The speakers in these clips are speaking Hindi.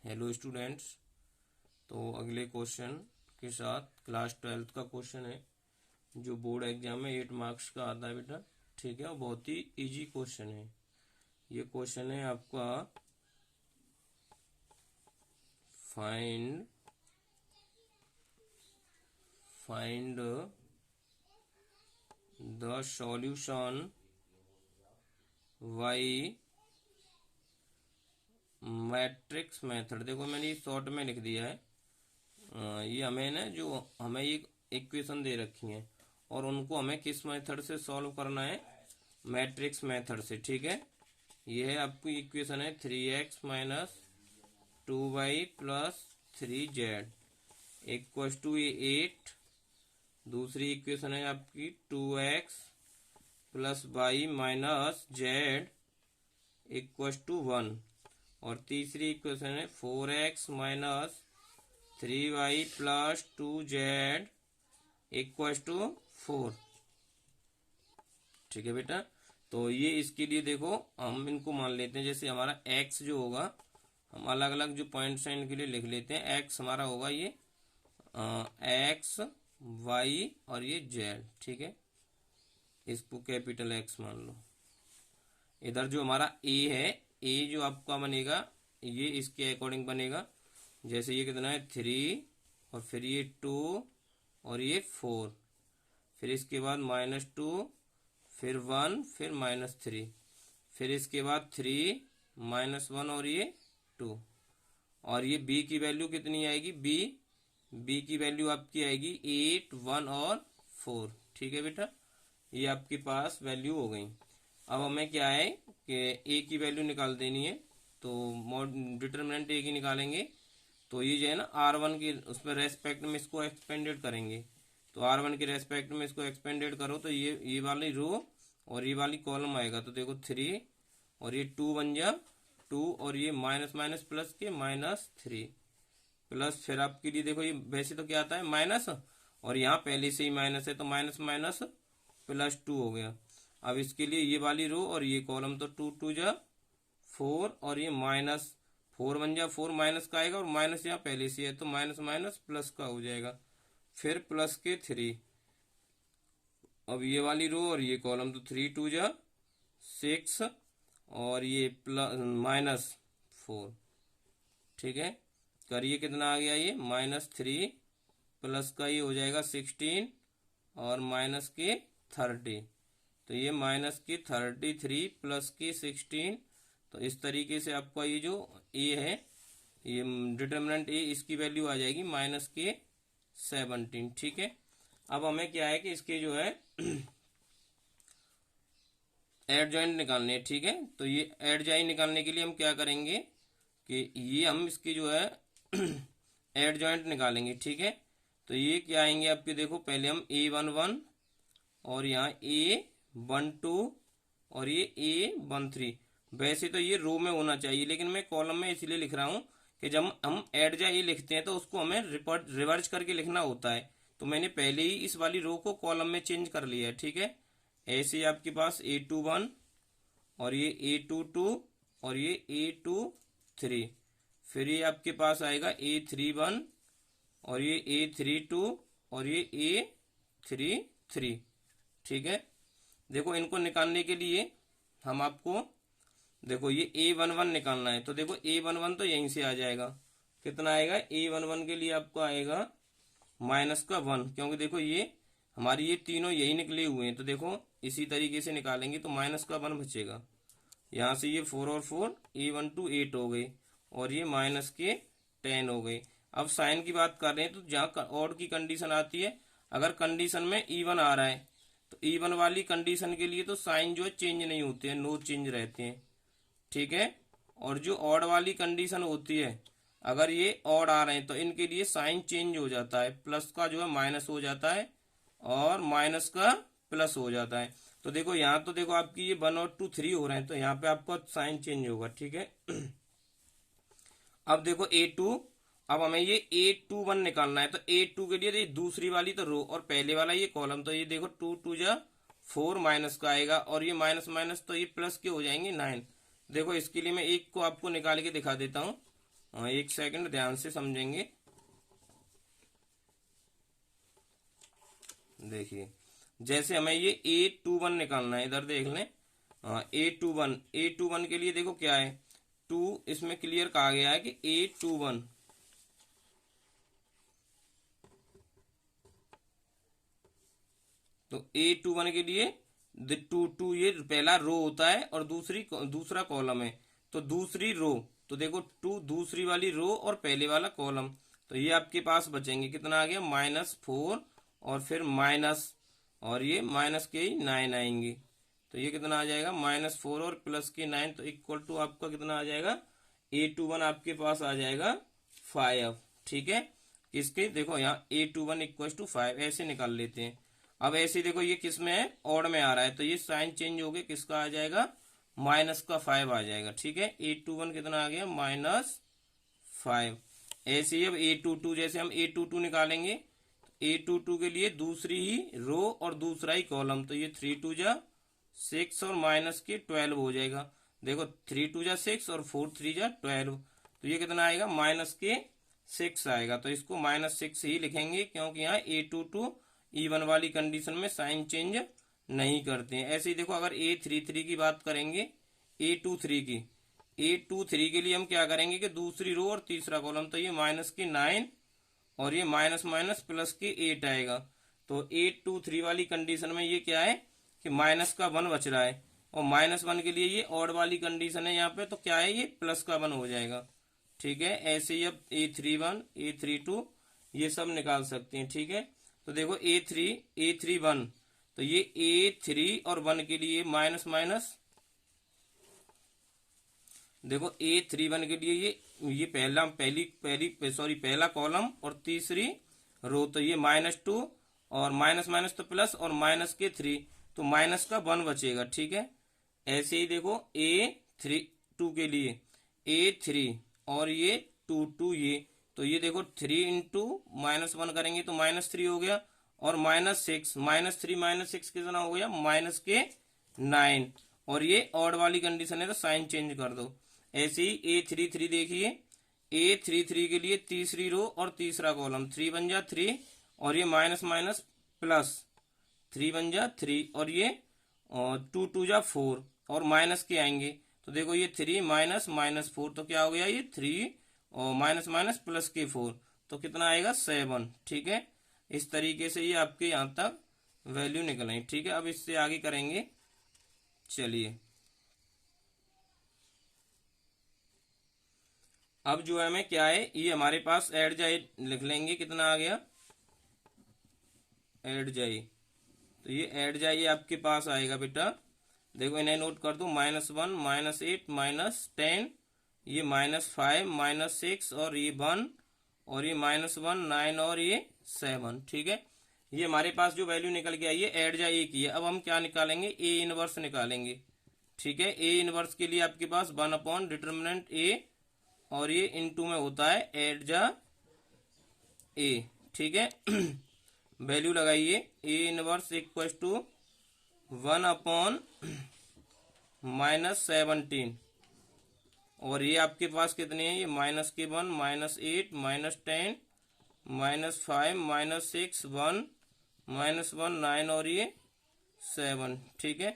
Hello students. तो अगले क्वेश्चन के साथ क्लास 12th का क्वेश्चन है जो बोर्ड एग्जाम में 8 मार्क्स का आता है बेटा। ठीक है, और बहुत ही इजी क्वेश्चन है। ये क्वेश्चन है आपका find the solution by matrix method. देखो मैंने ये शॉर्ट में लिख दिया है। ये हमें ना जो हमें एक इक्वेशन दे रखी है और उनको हमें किस मेथड से सॉल्व करना है, मैट्रिक्स मेथड से। ठीक है, ये है आपकी इक्वेशन है 3x minus 2y plus 3z equal to 8। दूसरी इक्वेशन है आपकी 2x plus y minus z equal to 1। और तीसरी इक्वेशन है 4x minus 3y plus 2z equal to 4। ठीक है बेटा, तो ये इसके लिए देखो हम इनको मान लेते हैं। जैसे हमारा x जो होगा, हम अलग अलग जो पॉइंट साइन के लिए लिख लेते हैं। x हमारा होगा ये x y और ये z। ठीक है, इसको कैपिटल X मान लो। इधर जो हमारा a है, a जो आपका बनेगा ये इसके अकॉर्डिंग बनेगा। जैसे ये कितना है 3 और फिर ये 2 और ये 4, फिर इसके बाद -2, फिर 1, फिर -3, फिर इसके बाद 3 -1 और ये 2। और ये b की वैल्यू कितनी आएगी, b की वैल्यू आपकी आएगी 8, 1 और 4। ठीक है बेटा, ये आपके पास वैल्यू हो गई। अब हमें क्या है कि a की वैल्यू निकाल देनी है, तो डिटरमिनेंट a की निकालेंगे। तो ये जो है ना r1 की उस पर रेस्पेक्ट में इसको एक्सपेंडेड करेंगे। तो r1 के रेस्पेक्ट में इसको एक्सपेंडेड करो तो ये वाली रो और ये वाली कॉलम आएगा। तो देखो 3 और ये 2 बन जा 2 और ये माइनस माइनस प्लस के -3 प्लस। फिर आपके लिए देखो ये वैसे तो क्या आता है माइनस, और यहाँ पहले से ही माइनस है तो माइनस माइनस +2 हो गया। अब इसके लिए ये वाली रो और ये कॉलम, तो 2 2 जा 4 और ये -4 बन जा 4 माइनस का आएगा और माइनस यहाँ पहले से है तो माइनस माइनस प्लस का हो जाएगा। फिर प्लस के 3। अब ये वाली रो और ये कॉलम, तो 3 2 जा 6 और ये प्लस -4। ठीक है, करिए कितना आ गया ये -3 प्लस का ये हो जाएगा 16 और माइनस के 30। तो ये माइनस के 33 प्लस के 16। तो इस तरीके से आपका ये जो a है, ये डिटर्मिनेंट a, इसकी वैल्यू आ जाएगी -17। ठीक है, अब हमें क्या है कि इसके जो है एडजॉइंट निकालने हैं। ठीक है, तो ये एडजॉइंट निकालने के लिए हम क्या करेंगे कि ये हम इसकी जो है एडजॉइंट निकालेंगे। ठीक है, तो ये क्या आएंगे आपके, देखो पहले हम a11 और यहाँ a12 और ये a13। वैसे तो ये रो में होना चाहिए लेकिन मैं कॉलम में इसलिए लिख रहा हूँ कि जब हम एडजॉइंट लिखते हैं तो उसको हमें रिवर्स करके लिखना होता है। तो मैंने पहले ही इस वाली रो को कॉलम में चेंज कर लिया है। ठीक है, ऐसे आपके पास a21 और ये a22 और ये a23, फिर ये आपके पास आएगा a31 और ये a32 और ये a33। ठीक है, देखो इनको निकालने के लिए हम आपको देखो ये a11 निकालना है। तो देखो a11 तो यहीं से आ जाएगा। कितना आएगा a11 के लिए आपको आएगा -1, क्योंकि देखो ये हमारी ये तीनों यही निकले हुए हैं। तो देखो इसी तरीके से निकालेंगे तो -1 बचेगा। यहाँ से ये 4 और 4 a12 8 हो गए और ये -10 हो गए। अब साइन की बात कर रहे हैं तो जहाँ ऑड की कंडीशन आती है, अगर कंडीशन में इवन आ रहा है तो इवन वाली कंडीशन के लिए तो साइन जो है चेंज नहीं होते हैं, नो चेंज रहते हैं। ठीक है, और जो ऑड वाली कंडीशन होती है, अगर ये ऑड आ रहे हैं तो इनके लिए साइन चेंज हो जाता है, प्लस का जो है माइनस हो जाता है और माइनस का प्लस हो जाता है। तो देखो यहाँ तो देखो आपकी ये 1 और 2 3 हो रहे हैं तो यहाँ पे आपका साइन चेंज होगा। ठीक है, अब देखो a2, अब हमें ये a21 निकालना है। तो a2 के लिए ये दूसरी वाली तो रो और पहले वाला ये कॉलम, तो ये देखो 2 2 जा 4 माइनस का आएगा और ये माइनस माइनस तो ये प्लस के हो जाएंगे 9। देखो इसके लिए मैं एक को आपको निकाल के दिखा देता हूँ। एक सेकंड ध्यान से समझेंगे। देखिए जैसे हमें ये A21 निकालना है, इधर देख लें। A21 के लिए देखो क्या है, टू इसमें क्लियर कहा गया है कि A21, तो A21 के लिए टू ये पहला रो होता है और दूसरा कॉलम है, तो दूसरी रो, तो देखो टू दूसरी वाली रो और पहले वाला कॉलम, तो ये आपके पास बचेंगे कितना आ गया -4 और फिर माइनस, और ये माइनस के ही 9 आएंगे, तो ये कितना आ जाएगा -4 और प्लस के 9, तो इक्वल टू आपका कितना आ जाएगा A21 आपके पास आ जाएगा 5। ठीक है, किसके देखो यहाँ A21 इक्वल टू 5 ऐसे निकाल लेते हैं। अब ऐसे देखो ये किस में है, ऑड में आ रहा है, तो ये साइन चेंज हो गया, किसका आ जाएगा -5 आ जाएगा। ठीक है, A21 कितना आ गया -5। ऐसे ही अब A22, जैसे हम A22 निकालेंगे, A22 के लिए दूसरी ही रो और दूसरा ही कॉलम, तो ये 3 2 जा 6 और माइनस के 12 हो जाएगा। देखो 3 2 जा 6 और 4 3 जा 12, तो ये कितना आएगा -6 आएगा, तो इसको -6 ही लिखेंगे क्योंकि यहाँ A22 इवन वाली कंडीशन में साइन चेंज नहीं करते हैं। ऐसे ही देखो अगर A33 की बात करेंगे, A23 के लिए हम क्या करेंगे कि दूसरी रो और तीसरा कॉलम, तो ये -9 और ये माइनस माइनस प्लस के 8 आएगा, तो 823 वाली कंडीशन में ये क्या है कि माइनस का 1 बच रहा है, और -1 के लिए ये ऑड वाली कंडीशन है यहाँ पे, तो क्या है ये प्लस का 1 हो जाएगा। ठीक है, ऐसे ही अब A31 A32 ये सब निकाल सकते हैं। ठीक है, तो देखो A31, तो ये A3 और 1 के लिए माइनस माइनस, देखो A31 के लिए ये पहला कॉलम और तीसरी रो, तो ये -2 और माइनस माइनस तो प्लस और माइनस के 3, तो माइनस का 1 बचेगा। ठीक है, ऐसे ही देखो A32 के लिए A3 और ये 2 ये, तो ये देखो 3 इंटू -1 करेंगे तो -3 हो गया, और -6 -3 -6 कितना हो गया -9, और ये ऑड वाली कंडीशन है तो साइन चेंज कर दो। ऐसे ही A33 देखिए, A33 के लिए तीसरी रो और तीसरा कॉलम, 3 1 जा 3 और ये माइनस माइनस प्लस, 3 1 जा 3 और ये 2 2 जा 4 और माइनस के आएंगे, तो देखो ये 3 -4, तो क्या हो गया ये 3 और माइनस माइनस प्लस के 4, तो कितना आएगा 7। ठीक है, इस तरीके से ये आपके यहाँ तक वैल्यू निकल आई। ठीक है, अब इससे आगे करेंगे। चलिए अब जो है हमें क्या है, ये हमारे पास ऐड जाए लिख लेंगे, कितना आ गया ऐड जाए, तो ये ऐड जाए आपके पास आएगा बेटा, देखो इन्हें नोट कर दो, -1 -8 -10, ये -5 -6 और ये 1 और ये -1 9 और ये 7। ठीक है, ये हमारे पास जो वैल्यू निकल के आई है ऐड जा ए की है। अब हम क्या निकालेंगे, ए इनवर्स निकालेंगे। ठीक है, ए इनवर्स के लिए आपके पास 1/डिटर्मिनेंट ए और ये इनटू में होता है ऐड जा ए। ठीक है, वैल्यू लगाइए, ए इनवर्स इक्वल टू 1/-17, और ये आपके पास कितने हैं, ये -1 -8 -10 -5 -6 1 -1 9 और ये 7। ठीक है,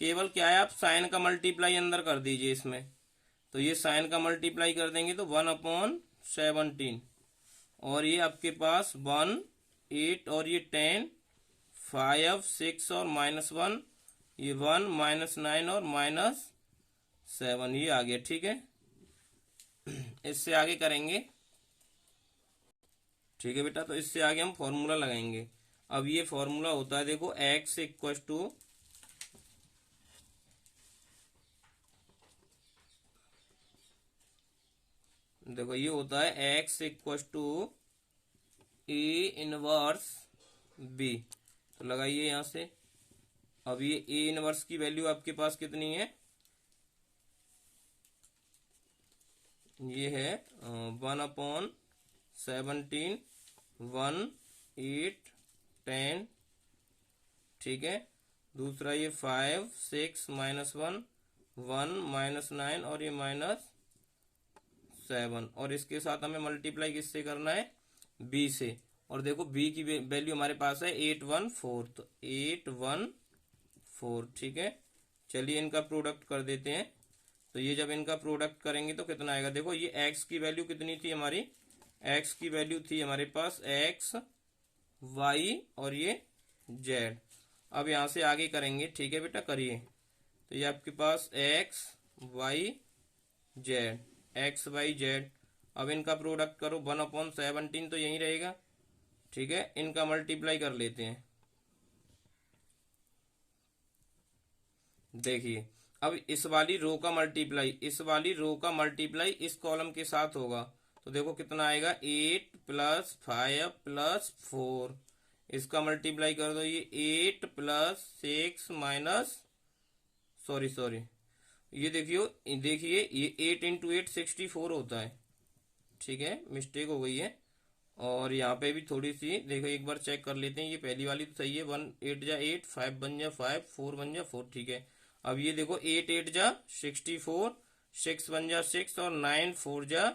केवल क्या है आप साइन का मल्टीप्लाई अंदर कर दीजिए इसमें, तो ये साइन का मल्टीप्लाई कर देंगे तो 1/17, और ये आपके पास 1 8 और ये 10 5 6 और -1, ये 1 -9 और -7 ये आ गया। ठीक है, इससे आगे करेंगे। ठीक है बेटा, तो इससे आगे हम फॉर्मूला लगाएंगे। अब ये फॉर्मूला होता है देखो x इक्व टू देखो ये होता है x equal to A inverse B, तो लगाइए यहां से। अब ये ए इनवर्स की वैल्यू आपके पास कितनी है, ये है 1/17 1 8 10। ठीक है, दूसरा ये 5 6 -1 1 -9 और ये 7 और इसके साथ हमें मल्टीप्लाई किससे करना है, b से। और देखो b की वैल्यू हमारे पास है 814, तो 814, ठीक है। चलिए इनका प्रोडक्ट कर देते हैं। तो ये जब इनका प्रोडक्ट करेंगे तो कितना आएगा, देखो ये x की वैल्यू कितनी थी हमारी, x की वैल्यू थी हमारे पास x y और ये z। अब यहाँ से आगे करेंगे, ठीक है बेटा, करिए। तो ये आपके पास x y z, x y z। अब इनका प्रोडक्ट करो, 1/17 तो यही रहेगा, ठीक है। इनका मल्टीप्लाई कर लेते हैं। देखिए अब इस वाली रो का मल्टीप्लाई, इस वाली रो का मल्टीप्लाई इस कॉलम के साथ होगा। तो देखो कितना आएगा, 8 + 5 + 4। इसका मल्टीप्लाई कर दो, ये 8 + 6 माइनस, सॉरी, ये देखिए ये 8 × 8 64 होता है, ठीक है, मिस्टेक हो गई है। और यहाँ पे भी थोड़ी सी देखो, एक बार चेक कर लेते हैं। ये पहली वाली तो सही है, 1 8 जा 8, 5 बन जा 5, 4 बन जा 4, ठीक है। अब ये देखो 8 8 जा 64, 6 बन जा 6 और 9 4 जा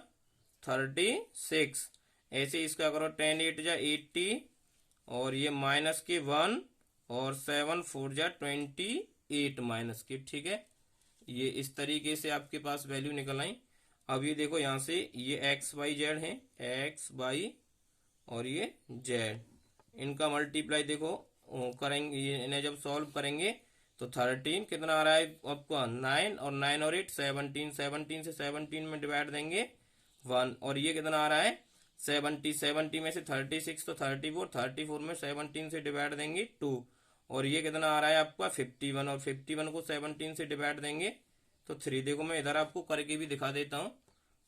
36। ऐसे इसका करो, 10 8 जा 80 और ये माइनस के 1 और 7 4 जा 28 माइनस के, ठीक है। ये इस तरीके से आपके पास वैल्यू निकल आई। अब ये देखो यहाँ से ये एक्स वाई जेड है, एक्स वाई और ये जेड, इनका मल्टीप्लाई देखो करेंगे, ये इन्हें जब सॉल्व करेंगे तो 13 कितना आ रहा है आपका, 9 और 9 और 8 17, 17 से 17 में डिवाइड देंगे 1। और ये कितना आ रहा है 70 में से 36 तो 34, 34 में 17 से डिवाइड देंगे 2। और ये कितना आ रहा है आपका 51, और 51 को 17 से डिवाइड देंगे तो 3। देखो मैं इधर आपको करके भी दिखा देता हूँ,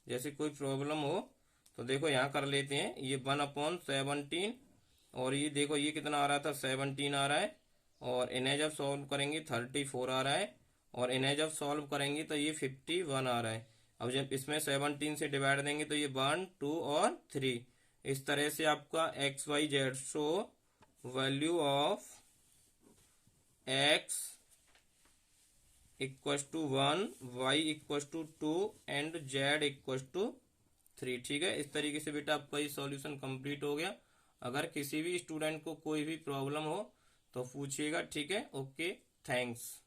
जैसे कोई प्रॉब्लम हो तो देखो यहाँ कर लेते हैं। ये 1/17 और ये देखो ये कितना आ रहा था, 17 आ रहा है। और इन्हें जब सॉल्व करेंगे 34 आ रहा है, और इन्हें जब सॉल्व करेंगे तो ये 51 आ रहा है। अब जब इसमें 17 से डिवाइड देंगे तो ये 1 2 और 3। इस तरह से आपका x y z so value of x = 1, y = 2 and z = 3, ठीक है। इस तरीके से बेटा आपका ये सॉल्यूशन कंप्लीट हो गया। अगर किसी भी स्टूडेंट को कोई भी प्रॉब्लम हो तो पूछिएगा, ठीक है। Okay, thanks.